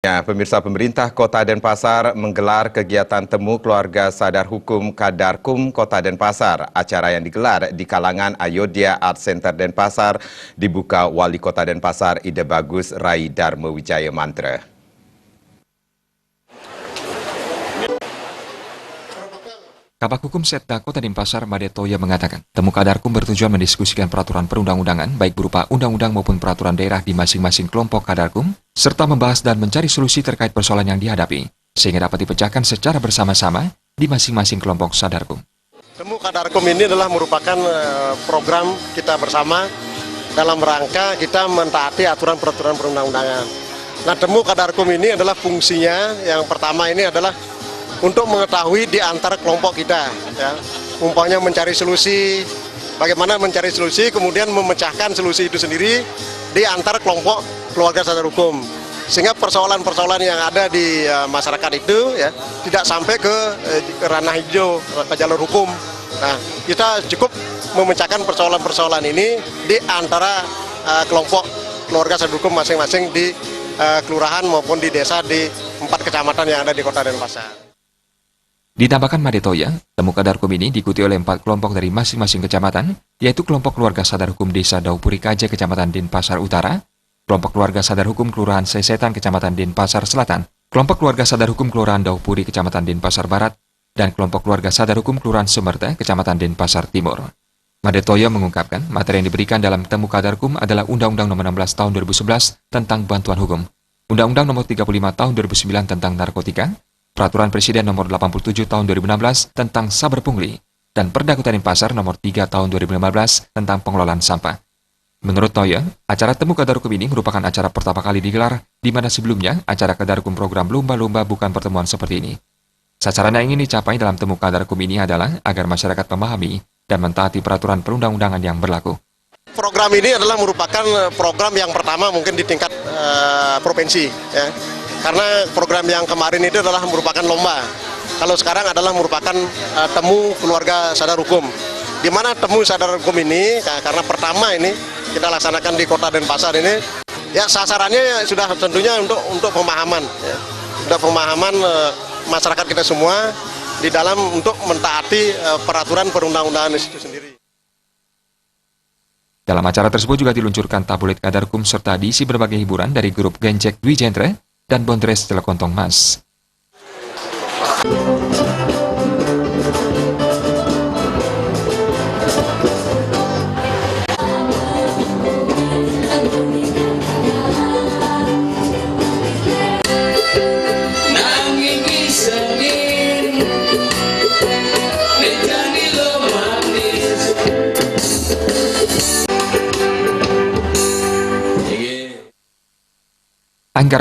Ya, pemirsa, pemerintah Kota Denpasar menggelar kegiatan temu keluarga sadar hukum Kadarkum Kota Denpasar. Acara yang digelar di kalangan Ayodhya Art Center Denpasar dibuka Wali Kota Denpasar Ide Bagus Rai Dharma Wijaya Mantra. Kabak Hukum Setda Kota Denpasar Madetoya mengatakan, temu Kadarkum bertujuan mendiskusikan peraturan perundang-undangan baik berupa undang-undang maupun peraturan daerah di masing-masing kelompok Kadarkum, serta membahas dan mencari solusi terkait persoalan yang dihadapi, sehingga dapat dipecahkan secara bersama-sama di masing-masing kelompok Sadarkum. Temu Kadarkum ini adalah merupakan program kita bersama dalam rangka kita mentaati aturan-peraturan perundang-undangan. Nah, temu Kadarkum ini adalah fungsinya yang pertama ini adalah untuk mengetahui di antara kelompok kita, ya, umpamanya mencari solusi, bagaimana mencari solusi, kemudian memecahkan solusi itu sendiri di antara kelompok keluarga sadar hukum, sehingga persoalan-persoalan yang ada di masyarakat itu ya tidak sampai ke ranah hijau, ke jalur hukum. Nah, kita cukup memecahkan persoalan-persoalan ini di antara kelompok keluarga sadar hukum masing-masing di kelurahan maupun di desa di 4 kecamatan yang ada di Kota Denpasar. Ditambahkan Madetoya, temu Kadarkum ini diikuti oleh 4 kelompok dari masing-masing kecamatan, yaitu kelompok keluarga sadar hukum Desa Daupuri Kaje, Kecamatan Denpasar Utara, kelompok keluarga sadar hukum Kelurahan Sesetan, Kecamatan Denpasar Selatan, kelompok keluarga sadar hukum Kelurahan Daupuri, Kecamatan Denpasar Barat, dan kelompok keluarga sadar hukum Kelurahan Sumerte, Kecamatan Denpasar Timur. Madetoya mengungkapkan, materi yang diberikan dalam temu Kadarkum adalah Undang-Undang Nomor 16 Tahun 2011 tentang Bantuan Hukum, Undang-Undang Nomor 35 Tahun 2009 tentang Narkotika, Peraturan Presiden Nomor 87 Tahun 2016 tentang Saber Pungli, dan Perda Kota Denpasar Nomor 3 Tahun 2015 tentang pengelolaan sampah. Menurut Toya, acara temu Kadarkum ini merupakan acara pertama kali digelar, di mana sebelumnya acara Kadarkum program lomba-lomba bukan pertemuan seperti ini. Sasaran yang ingin dicapai dalam temu Kadarkum ini adalah agar masyarakat memahami dan mentaati peraturan perundang-undangan yang berlaku. Program ini adalah merupakan program yang pertama mungkin di tingkat provinsi, ya. Karena program yang kemarin itu adalah merupakan lomba. Kalau sekarang adalah merupakan temu keluarga sadar hukum. Di mana temu sadar hukum ini, karena pertama ini kita laksanakan di Kota Denpasar ini, ya sasarannya sudah tentunya untuk pemahaman, ya. Sudah pemahaman masyarakat kita semua di dalam untuk mentaati peraturan perundang-undangan itu sendiri. Dalam acara tersebut juga diluncurkan tabloid Kadarkum serta diisi berbagai hiburan dari grup Genjek Dwi Genre dan Bondres Telekontong Mas. Anggaran